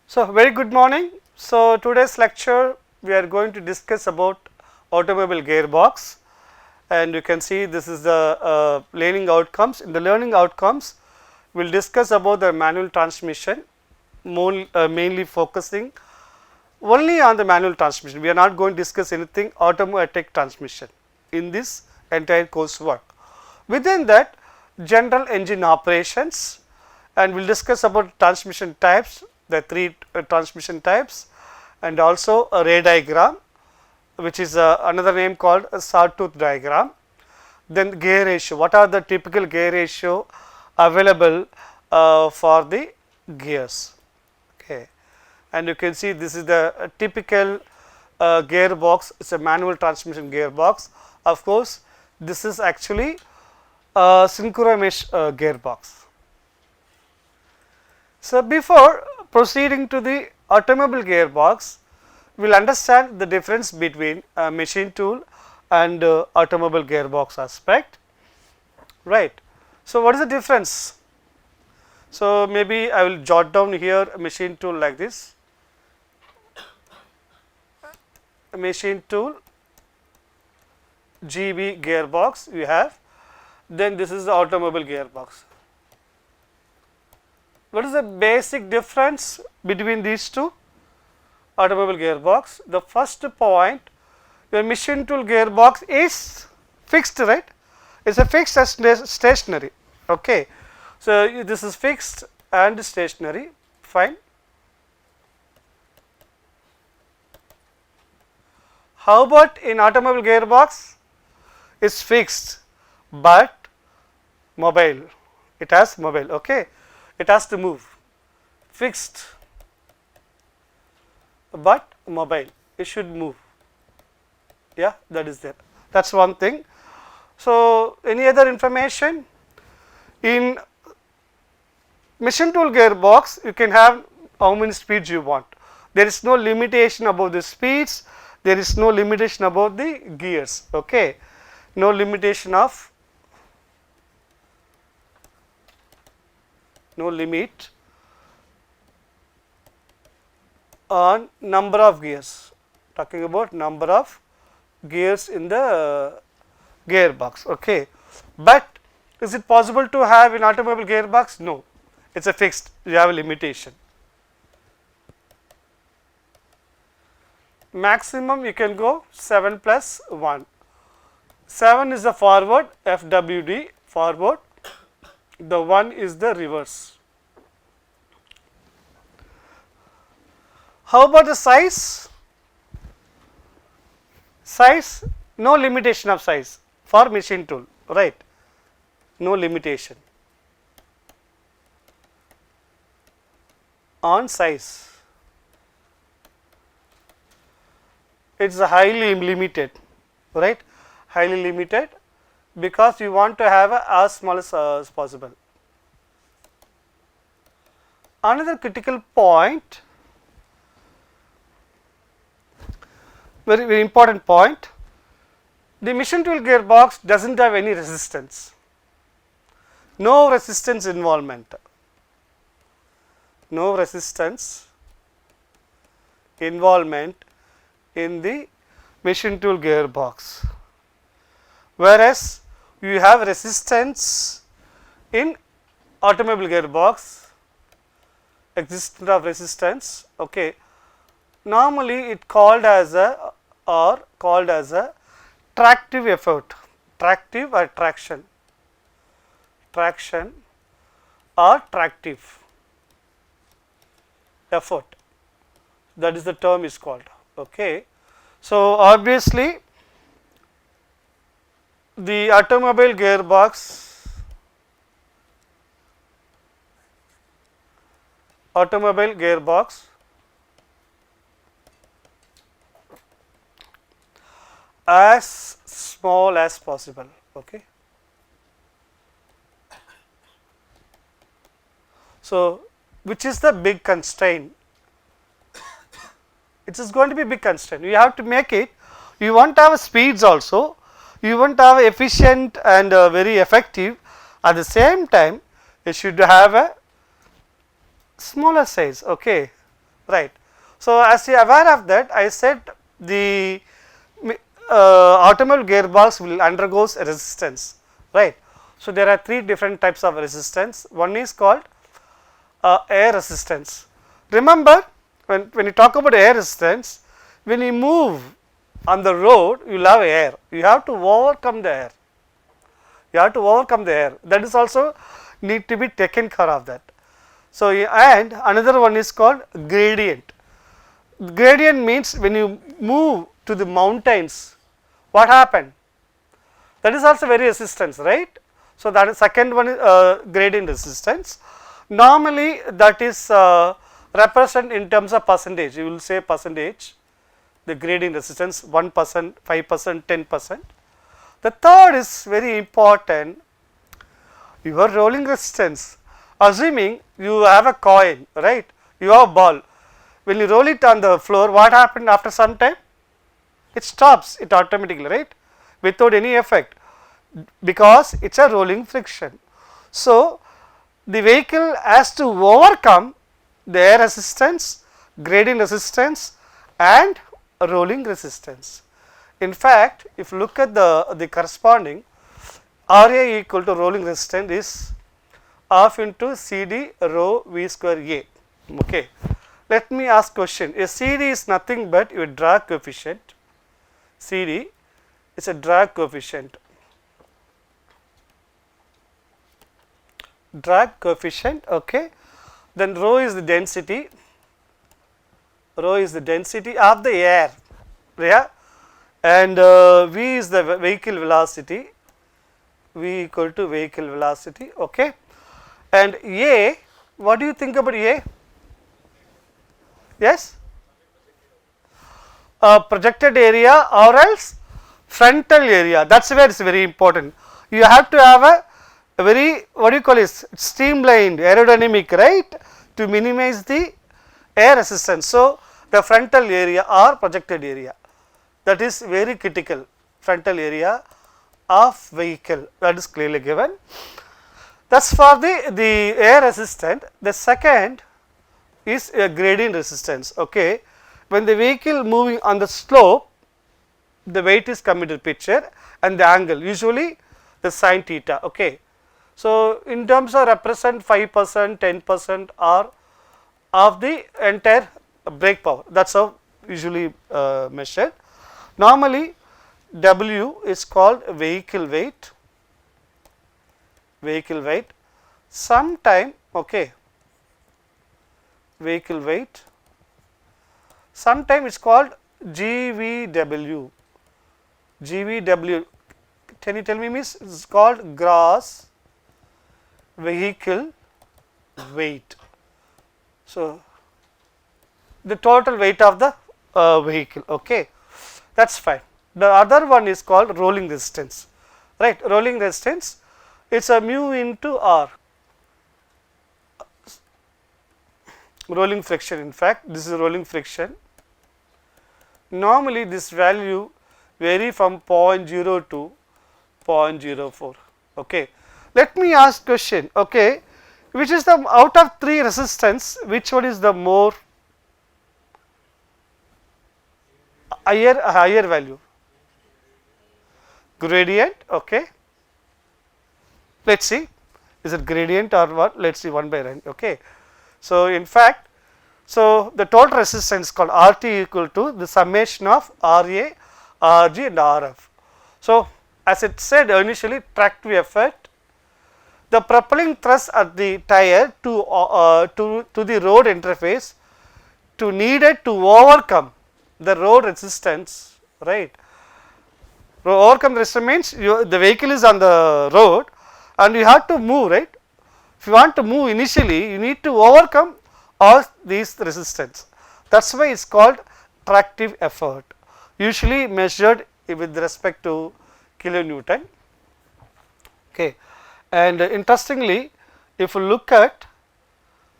So, very good morning. So, today's lecture we are going to discuss about automobile gearbox, and you can see this is the learning outcomes. In the learning outcomes, we will discuss about the manual transmission, mainly focusing only on the manual transmission. We are not going to discuss anything automatic transmission in this entire coursework. Within that, general engine operations, and we will discuss about transmission types, the three transmission types, and also a ray diagram, which is another name called a Sawtooth diagram. Then gear ratio, what are the typical gear ratio available for the gears. Okay. And you can see this is the typical gearbox. It's a manual transmission gearbox. Of course, this is actually a synchromesh gearbox. So, before proceeding to the automobile gearbox, we will understand the difference between machine tool and automobile gearbox aspect, right. So, what is the difference? So, maybe I will jot down here a machine tool like this, a machine tool GB gearbox you have, then this is the automobile gearbox. What is the basic difference between these two? Automobile gearbox, the first point, your machine tool gearbox is fixed, right? It's a fixed and stationary. Okay. So, this is fixed and stationary, fine. How about in automobile gearbox? It's fixed but mobile, it has mobile, okay. It has to move, fixed but mobile, it should move, yeah, that is there, that is one thing. So, any other information? In machine tool gearbox, you can have how many speeds you want, there is no limitation about the speeds, there is no limitation about the gears, okay, no limitation of, no limit on number of gears, talking about number of gears in the gearbox, okay. But is it possible to have in automobile gearbox? No, it is a fixed, you have a limitation. Maximum you can go 7 plus 1, 7 is the forward, FWD forward, the 1 is the reverse. How about the size? Size, no limitation of size for machine tool, right, no limitation on size, it is highly limited, right, highly limited, because you want to have as small as possible. Another critical point, very, very important point, the machine tool gearbox does not have any resistance, no resistance involvement, no resistance involvement in the machine tool gearbox, whereas you have resistance in automobile gearbox, existence of resistance, okay. Normally it called as a or called as a tractive effort, tractive or traction, traction or tractive effort, that is the term is called, okay. So, obviously the automobile gearbox, as small as possible, okay. So, which is the big constraint? It is going to be big constraint, you have to make it, you want to have speeds also, you want to have efficient and very effective, at the same time you should have a smaller size, okay, right. So, as you are aware of that, I said the automobile gearbox will undergoes a resistance, right. So, there are three different types of resistance. One is called air resistance. Remember, when you talk about air resistance, when you move on the road, you will have air. You have to overcome the air. You have to overcome the air. That is also need to be taken care of that. So, and another one is called gradient. Gradient means when you move to the mountains, what happened? That is also very resistance, right? So, that is second one is gradient resistance. Normally, that is represent in terms of percentage. You will say percentage, the gradient resistance 1%, 5%, 10%. The third is very important, your rolling resistance. Assuming you have a coin, right? You have a ball. When you roll it on the floor, what happened after some time? It stops it automatically, right? Without any effect, because it is a rolling friction. So, the vehicle has to overcome the air resistance, gradient resistance and rolling resistance. In fact, if you look at the corresponding RA equal to rolling resistance is half into CD rho V square A. Okay. Let me ask question. A CD is nothing but your drag coefficient. CD is a drag coefficient. Drag coefficient, okay. Then rho is the density. Rho is the density of the air, yeah. And V is the vehicle velocity. V equal to vehicle velocity, okay. And A, what do you think about A? Yes? Projected area or else frontal area, that is where it is very important. You have to have a very, what do you call it, streamlined aerodynamic, right, to minimize the air resistance. So, the frontal area or projected area, that is very critical, frontal area of vehicle, that is clearly given. That is for the air resistant. The second is a gradient resistance, okay. When the vehicle moving on the slope, the weight is coming to the picture and the angle, usually the sin theta, okay. So, in terms of represent 5%, 10% or of the entire brake power, that is how usually measured. Normally, W is called vehicle weight, sometime, okay, vehicle weight, sometime it is called GVW. GVW, can you tell me, miss? It is called gross vehicle weight. So, the total weight of the vehicle, okay, that is fine. The other one is called rolling resistance, right. Rolling resistance, it is a mu into R, rolling friction. In fact, this is rolling friction. Normally, this value vary from 0.0 to 0.04, okay. Let me ask question, okay, which is the out of three resistance, which one is the more higher value? Gradient, okay. Let us see, is it gradient or what? Let us see one by one, okay. So, in fact, so the total resistance called RT equal to the summation of RA, RG and RF. So, as it said initially, tractive effect, the propelling thrust at the tire to the road interface to needed to overcome the road resistance, right. Overcome the resistance means the vehicle is on the road and you have to move, right. If you want to move initially, you need to overcome all these resistance. That is why it is called tractive effort, usually measured with respect to kilonewton, okay. And interestingly, if you look at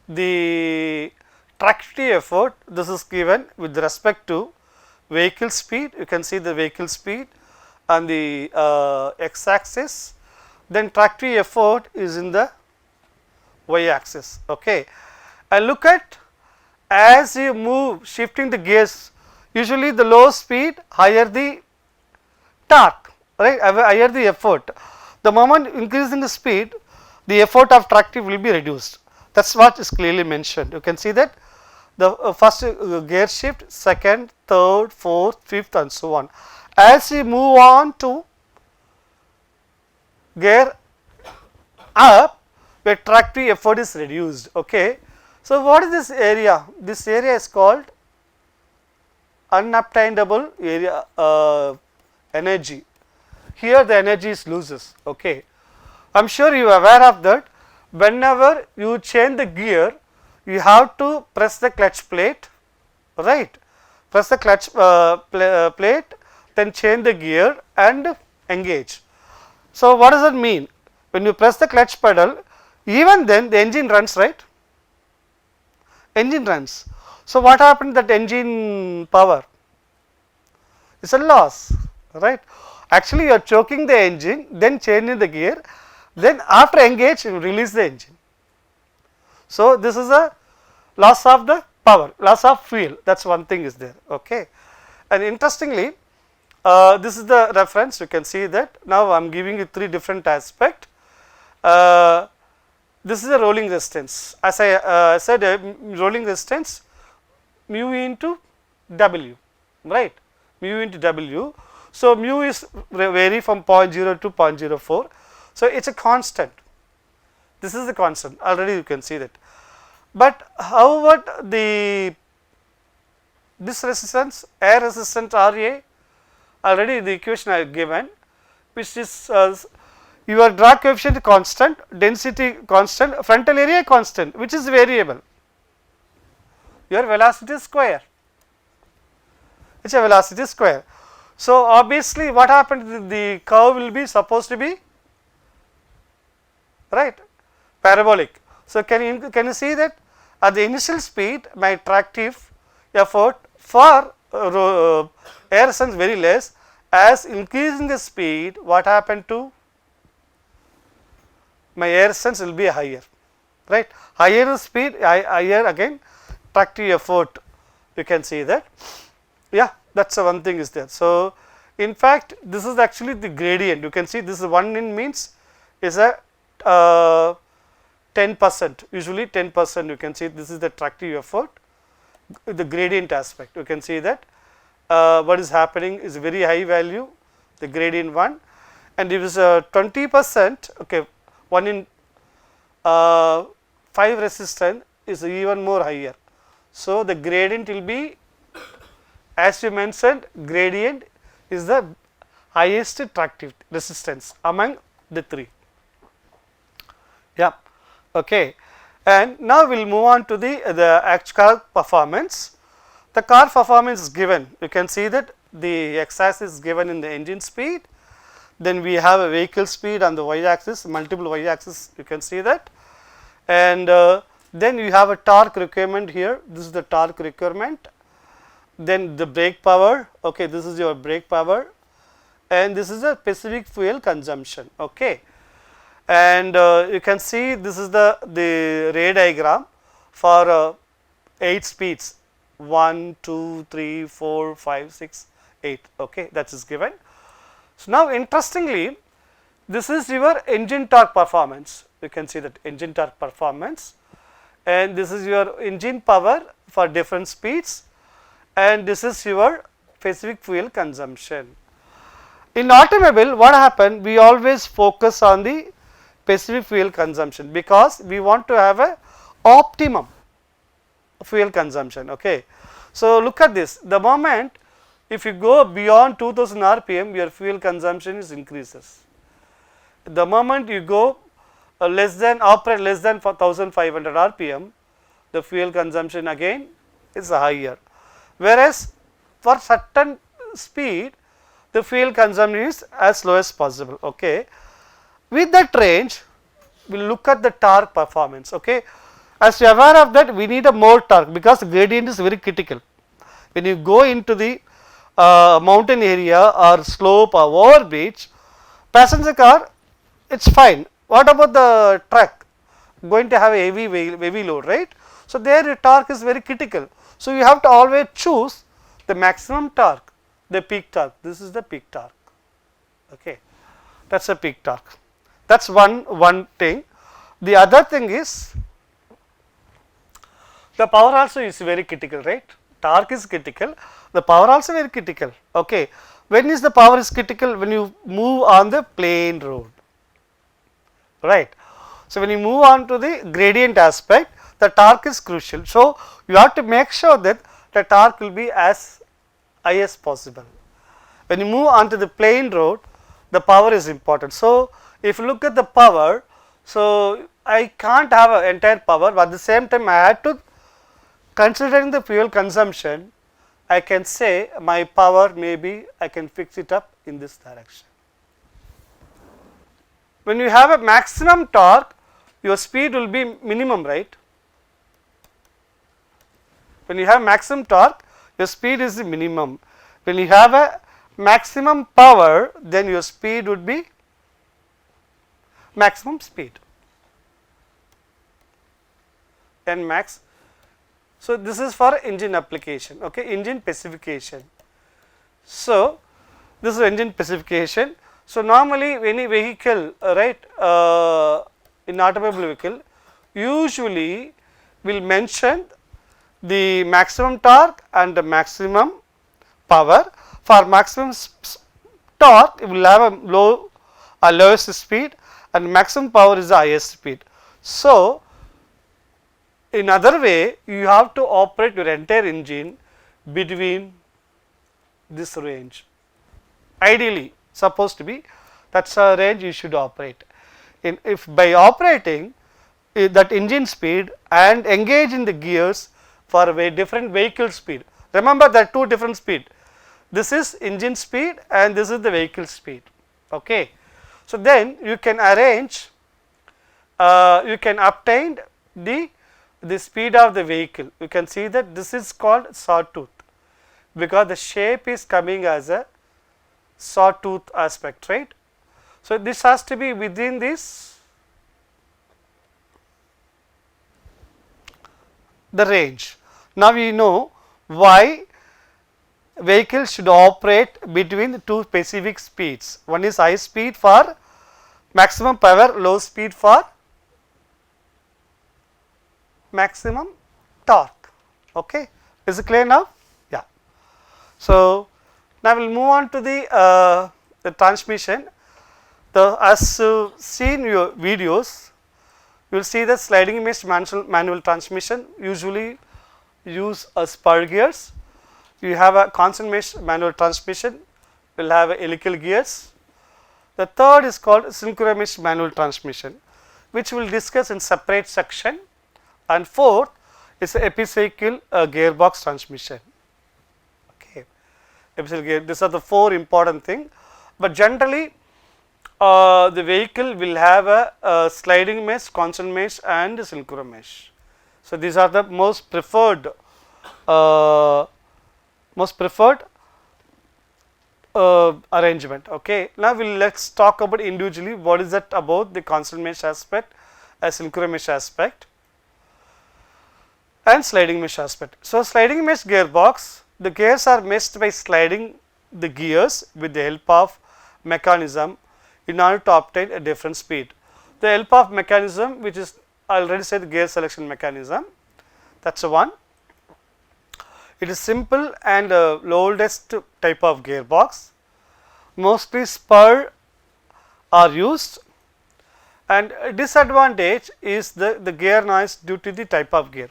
the tractive effort, this is given with respect to vehicle speed. You can see the vehicle speed on the x axis, then tractive effort is in the y axis, okay. And look at as you move shifting the gears, usually the low speed higher the torque, right, higher the effort. The moment increasing the speed, the effort of tractive will be reduced. That is what is clearly mentioned. You can see that the first gear shift, second, third, fourth, fifth and so on. As you move on to gear up, where tractive effort is reduced. Okay. So, what is this area? This area is called unobtainable area energy. Here the energy is loses. Okay. I am sure you are aware of that. Whenever you change the gear, you have to press the clutch plate, right? Press the clutch plate, then change the gear and engage. So, what does it mean? When you press the clutch pedal, even then the engine runs, right? Engine runs. So, what happened that engine power? It's a loss, right? Actually, you are choking the engine, then changing the gear, then after engage you release the engine. So, this is a loss of the power, loss of fuel, that is one thing is there. Okay. And interestingly, this is the reference, you can see that. Now, I am giving you 3 different aspects. This is a rolling resistance. As I said, rolling resistance mu into W, right, mu into W. So, mu is vary from 0.0 to 0.04. So, it is a constant. This is the constant, already you can see that. But however, this resistance, air resistance RA, already the equation I have given, which is your drag coefficient constant, density constant, frontal area constant, which is variable, your velocity square, it is a velocity square. So, obviously, what happened, the curve will be supposed to be, right, parabolic. So, can you see that at the initial speed my tractive effort for air resistance very less, as increasing the speed what happened to my air resistance will be higher, right, higher the speed, higher again tractive effort, you can see that. Yeah, that is one thing is there. So, in fact, this is actually the gradient, you can see this is 1 in means is a 10%, usually 10%, you can see this is the tractive effort, the gradient aspect, you can see that what is happening is very high value, the gradient 1, and if it is 20%, okay, 1 in 5 resistance is even more higher. So, the gradient will be, as you mentioned, gradient is the highest tractive resistance among the 3. Yeah, okay. And now we will move on to the actual performance. The car performance is given, you can see that the x axis is given in the engine speed, then we have a vehicle speed on the y axis, multiple y axis, you can see that, and then you have a torque requirement here, this is the torque requirement, then the brake power, okay, this is your brake power, and this is a specific fuel consumption, okay. And you can see this is the ray diagram for 8 speeds, 1, 2, 3, 4, 5, 6, 8, okay, that is given. So, now interestingly, this is your engine torque performance, you can see that engine torque performance, and this is your engine power for different speeds, and this is your specific fuel consumption. In automobile, what happened, we always focus on the specific fuel consumption, because we want to have a optimum fuel consumption, okay. So, look at this, the moment if you go beyond 2000 rpm, your fuel consumption is increases. The moment you go operate less than 1500 rpm, the fuel consumption again is higher, whereas for certain speed the fuel consumption is as low as possible, okay. With that range, we will look at the torque performance, okay. As you are aware of that, we need a more torque, because the gradient is very critical. When you go into the mountain area or slope or over beach, passenger car, it is fine. What about the truck? going to have a heavy load, right. So, there the torque is very critical. So, you have to always choose the maximum torque, the peak torque. This is the peak torque. Okay. That is a peak torque. That is one thing. The other thing is the power also is very critical, right. Torque is critical, the power also very critical. Okay. When is the power is critical? When you move on the plain road, right. So, when you move on to the gradient aspect, the torque is crucial. So, you have to make sure that the torque will be as high as possible. When you move on to the plain road, the power is important. So, if you look at the power, so I can't have an entire power, but at the same time I had to, considering the fuel consumption, I can say my power maybe I can fix it up in this direction. When you have a maximum torque, your speed will be minimum, right. When you have maximum torque, your speed is the minimum. When you have a maximum power, then your speed would be maximum speed, N max. So, this is for engine application, okay, engine specification. So, this is engine specification. So, normally any vehicle, right, in automobile vehicle usually will mention the maximum torque and the maximum power. For maximum torque, it will have a lowest speed, and maximum power is the highest speed. So, in other way, you have to operate your entire engine between this range. Ideally, supposed to be that is a range you should operate. If by operating that engine speed and engage in the gears for a different vehicle speed. Remember, there are two different speed. This is engine speed and this is the vehicle speed. Okay. So, then you can arrange, you can obtain the speed of the vehicle. You can see that this is called sawtooth, because the shape is coming as a sawtooth aspect, right. So, this has to be within this the range. Now, we know why vehicles should operate between the two specific speeds. One is high speed for maximum power, low speed for maximum torque. Okay. Is it clear now? Yeah. So, now we will move on to the transmission. As seen in your videos, you will see the sliding mesh manual transmission usually use spur gears. You have a constant mesh manual transmission, will have helical gears. The third is called synchro mesh manual transmission, which we will discuss in separate section, and fourth is epicycle gearbox transmission. Okay. Epicycle gear, these are the four important things, but generally the vehicle will have a sliding mesh, constant mesh and synchro mesh. So, these are the most preferred arrangement. Okay. Now, let us talk about individually what is that about the constant mesh aspect, synchro mesh aspect and sliding mesh aspect. So, sliding mesh gearbox, the gears are meshed by sliding the gears with the help of mechanism in order to obtain a different speed. The help of mechanism, which is I already said the gear selection mechanism, that is one. It is simple and oldest type of gearbox. Mostly spur are used, and a disadvantage is the gear noise due to the type of gear.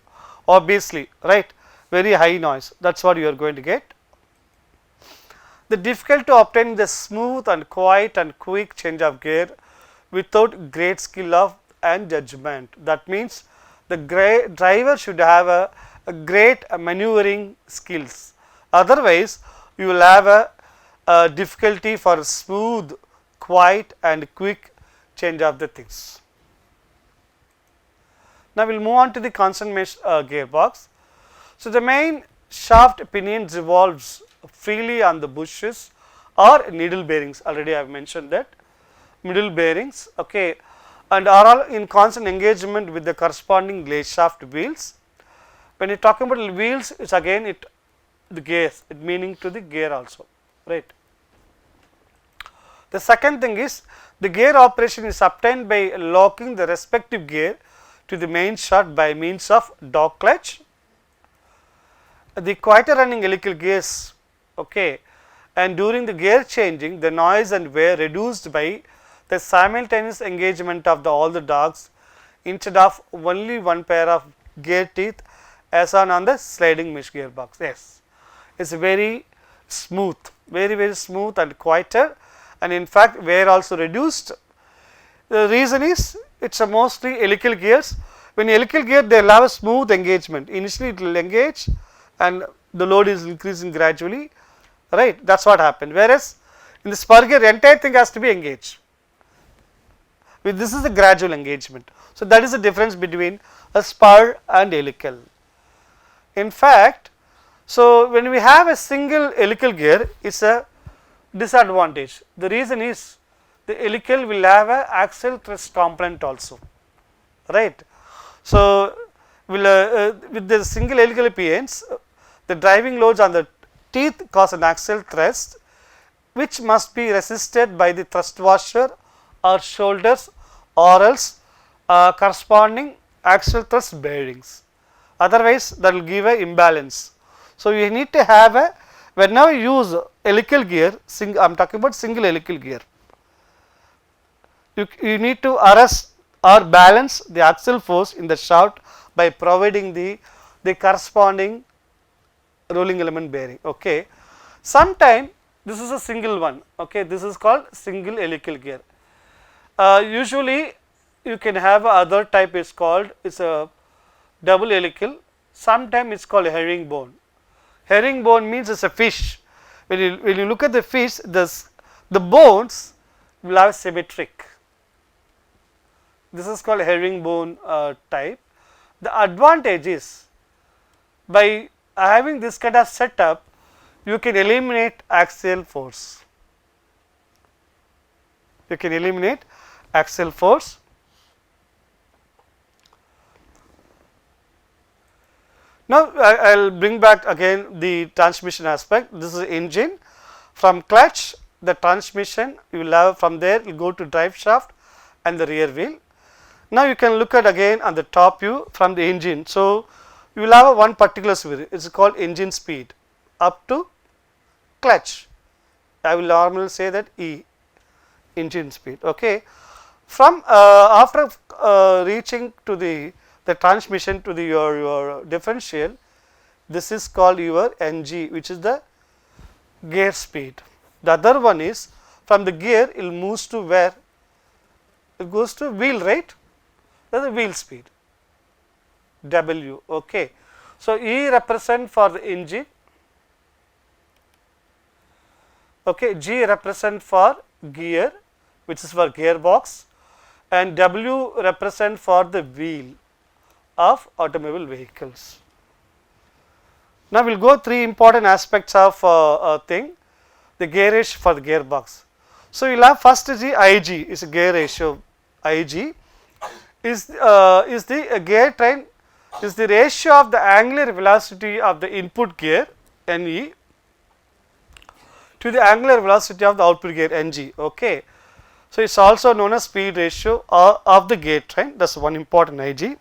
Obviously, right, very high noise, that is what you are going to get. The difficult to obtain the smooth and quiet and quick change of gear without great skill of and judgment. That means the driver should have a great maneuvering skills, otherwise you will have a difficulty for smooth, quiet and quick change of the things. Now, we will move on to the constant mesh gearbox. So, the main shaft pinion revolves freely on the bushes or needle bearings, already I have mentioned that needle bearings. Okay. and are all in constant engagement with the corresponding blade shaft wheels. When you talk about wheels, it's again the gears, it meaning to the gear also, right. The second thing is the gear operation is obtained by locking the respective gear to the main shaft by means of dog clutch. The quieter running helical gears, okay, and during the gear changing, the noise and wear reduced by the simultaneous engagement of all the dogs instead of only one pair of gear teeth as on the sliding mesh gearbox. Yes, it's very smooth, very smooth and quieter, and in fact wear also reduced. The reason is it's a mostly helical gears. When helical gear, they will have a smooth engagement. Initially it will engage and the load is increasing gradually, right, that is what happened. Whereas in the spur gear, entire thing has to be engaged. With this is the gradual engagement. So that is the difference between a spur and helical. In fact, so when we have a single helical gear, it's a disadvantage. The reason is the helical will have a axial thrust component also, right. So with the single helical appearance, the driving loads on the teeth cause an axial thrust which must be resisted by the thrust washer or shoulders or else corresponding axial thrust bearings, otherwise that will give a imbalance. So you need to have a, whenever you use helical gear, I am talking about single helical gear, you need to arrest or balance the axial force in the shaft by providing the corresponding rolling element bearing. Okay. Sometime this is a single one, okay, this is called single helical gear. Usually you can have other type, is called, it's a double helical, sometime it's called a herringbone. Herringbone means it's a fish. When you look at the fish, the bones will have symmetric. This is called herringbone type. The advantage is by having this kind of setup, you can eliminate axial force. You can eliminate axial force. Now I will bring back again the transmission aspect. This is engine. From clutch, the transmission you will have, from there you go to drive shaft and the rear wheel. Now you can look at again on the top view from the engine. So you will have one particular speed, it is called engine speed up to clutch. I will normally say that E, engine speed. Okay. From after reaching to the transmission to your differential, this is called your NG, which is the gear speed. The other one is from the gear it moves to where? It goes to wheel, right? That is the wheel speed, W. Okay. So E represent for the engine, okay, G represent for gear, which is for gearbox, and W represent for the wheel of automobile vehicles. Now we will go three important aspects of thing, the gear ratio for the gearbox. So you will have first is the IG, is a gear ratio. IG is the gear train, is the ratio of the angular velocity of the input gear NE to the angular velocity of the output gear NG. Okay. So it is also known as speed ratio of the gear train, that is one important IG.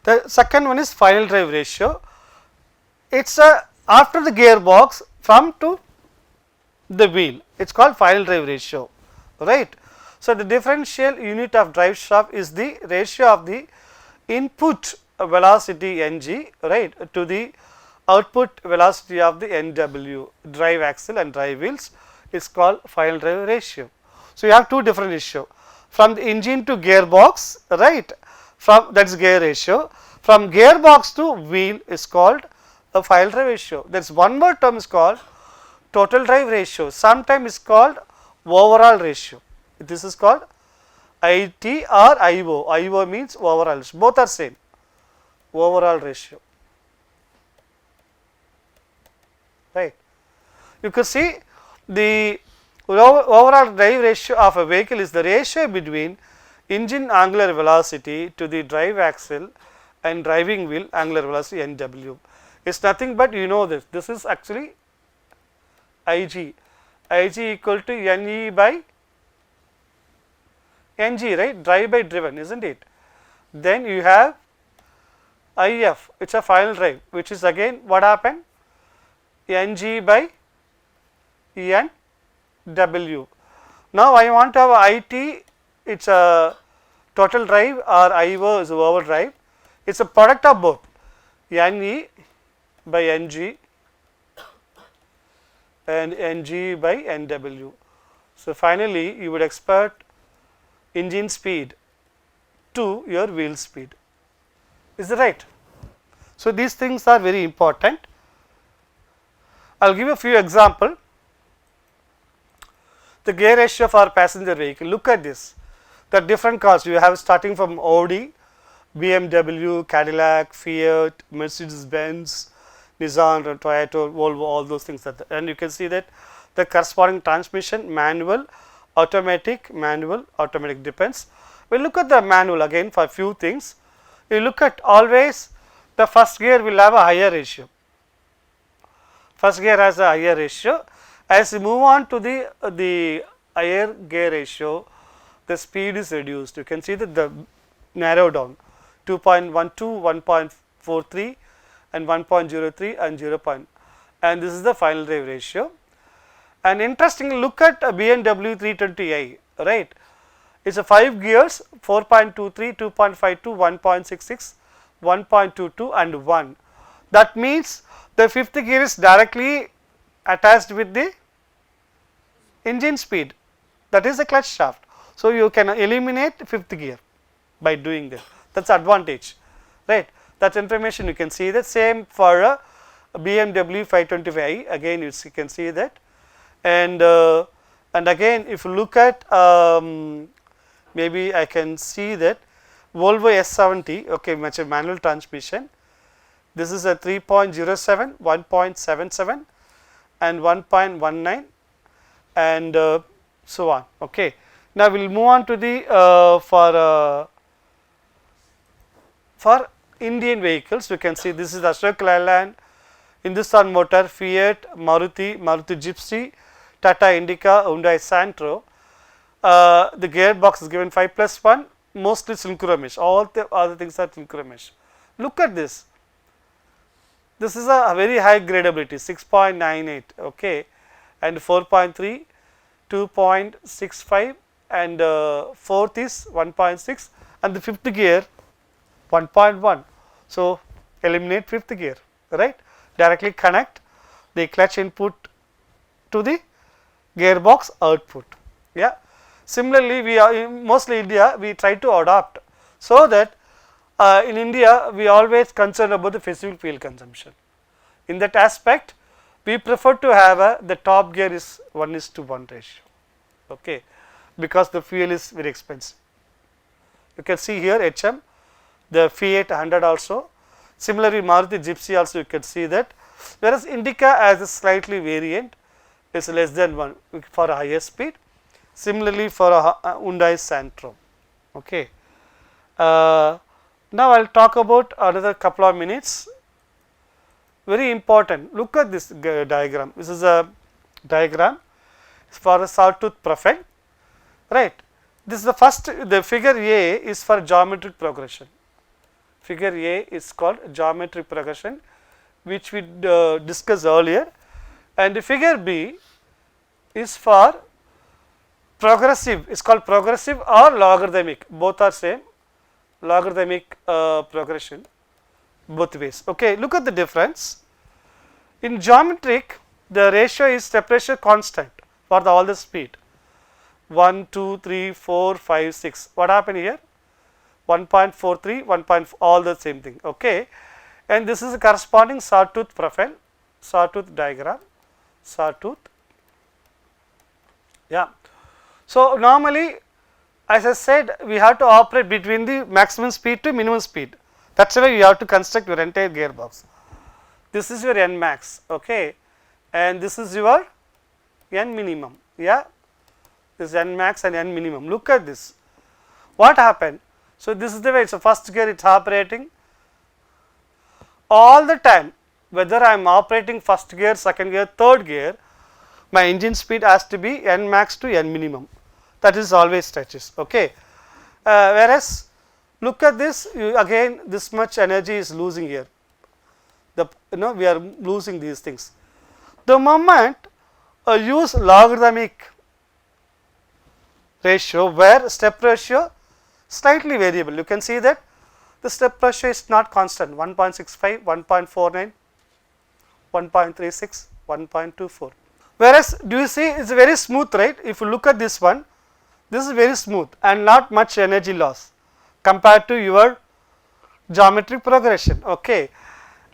The second one is final drive ratio. It is after the gearbox from to the wheel, it is called final drive ratio, right. So the differential unit of drive shaft is the ratio of the input velocity NG, right, to the output velocity of the NW, drive axle and drive wheels, is called final drive ratio. So you have two different ratio, from the engine to gearbox, right, from that is gear ratio, from gearbox to wheel is called a final drive ratio. There is one more term is called total drive ratio, sometimes is called overall ratio. This is called IT or IO. IO means overall, both are same, overall ratio, right. You can see the overall drive ratio of a vehicle is the ratio between engine angular velocity to the drive axle and driving wheel angular velocity NW. It's nothing but you know this. This is actually IG. IG equal to NE by NG, right? Drive by driven, isn't it? Then you have IF, it's a final drive, which is again what happened? NG by NW. Now I want to have IT, it's a total drive, or IO is overdrive. It's a product of both NE by NG and NG by NW. So finally you would expect engine speed to your wheel speed. Is that right? So these things are very important. I will give you a few examples. The gear ratio for passenger vehicle. Look at this. The different cars you have starting from Audi, BMW, Cadillac, Fiat, Mercedes Benz, Nissan, Toyota, Volvo, all those things. And you can see that the corresponding transmission, manual, automatic, depends. We look at the manual again for a few things. You look at always the first gear will have a higher ratio. First gear has a higher ratio. As you move on to the higher gear ratio, the speed is reduced. You can see that the narrow down 2.12, 1.43 and 1.03 and 0. And this is the final drive ratio. And interestingly, look at a BMW 320i, right? It's a 5 gears, 4.23, 2.52, 1.66, 1.22 and 1. That means the fifth gear is directly attached with the engine speed, that is the clutch shaft. So you can eliminate fifth gear by doing that. That's advantage, right? That information you can see that. Same for a BMW 525i, again you can see that. And again if you look at maybe I can see that Volvo S70, okay, much a manual transmission. This is a 3.07, 1.77 and 1.19 and so on. Okay. Now we will move on to the for Indian vehicles. You can see this is Ashok Leyland, Hindustan Motor, Fiat, Maruti, Maruti Gypsy, Tata Indica, Hyundai Santro. The gearbox is given 5+1, mostly synchro mesh. All the other things are synchro mesh. Look at this. This is a very high gradability, 6.98, okay, and 4.3, 2.65, and fourth is 1.6, and the fifth gear 1.1. So eliminate fifth gear, right? Directly connect the clutch input to the gearbox output. Yeah. Similarly, we are mostly India, we try to adopt, so that in India we always concerned about the specific fuel consumption. In that aspect, we prefer to have the top gear is 1:1 ratio, okay, because the fuel is very expensive. You can see here HM, the Fiat 100 also. Similarly, Maruti Gypsy also you can see that, whereas Indica has a slightly variant is less than 1 for a higher speed. Similarly, for a Hyundai Santro. Okay. Now I will talk about another couple of minutes. Very important. Look at this diagram. This is a diagram for a Sawtooth profile, right? This is the first. The figure A is for geometric progression. Figure A is called geometric progression, which we discussed earlier, and the figure B is for progressive. It's called progressive or logarithmic. Both are same. Logarithmic progression, both ways. Okay, look at the difference. In geometric, the ratio is step ratio constant for all the speed. 1, 2, 3, 4, 5, 6. What happened here? 1.43, 1. All the same thing. Okay, and this is the corresponding Sawtooth profile, Sawtooth diagram, Sawtooth. Yeah. So normally, as I said, we have to operate between the maximum speed to minimum speed. That's why you have to construct your entire gearbox. This is your N max, okay, and this is your N minimum. Yeah, this is N max and N minimum. Look at this. what happened? So, this is the way. So, first gear it is operating all the time, whether I am operating first gear, second gear, third gear, my engine speed has to be n max to n minimum, that is always stretches. Okay. Whereas look at this, again this much energy is losing here, the we are losing these things. The moment use logarithmic ratio, where step ratio slightly variable, you can see that the step ratio is not constant, 1.65, 1.49, 1.36, 1.24. Whereas do you see it is very smooth, right? If you look at this one, this is very smooth and not much energy loss compared to your geometric progression. Okay.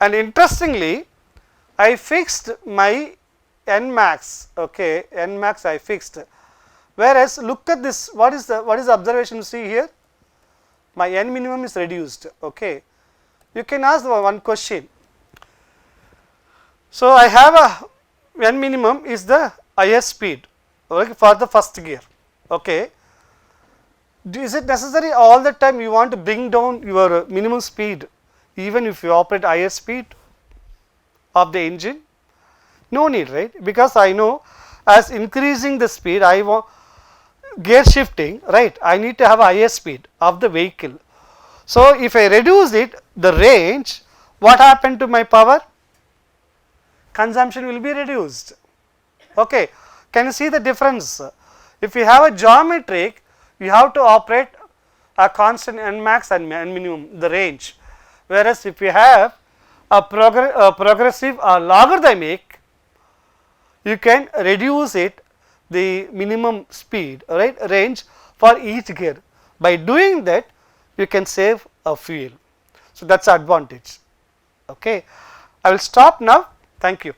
And interestingly, I fixed my n max, okay, n max I fixed, whereas look at this, what is the observation you see here? My n minimum is reduced. Okay. You can ask one question. So, I have a n minimum is the highest speed, okay, for the first gear. Okay. Is it necessary all the time you want to bring down your minimum speed even if you operate higher speed of the engine? No need, right? Because I know as increasing the speed, I want gear shifting, right? I need to have a higher speed of the vehicle. So, if I reduce it, the range, what happened to my power? Consumption will be reduced. Okay. Can you see the difference? If you have a geometric, you have to operate a constant n max and n minimum, the range. Whereas, if you have a progressive or logarithmic, you can reduce it, the minimum speed, right, range for each gear. By doing that, you can save a fuel. So, that is advantage. Okay. I will stop now. Thank you.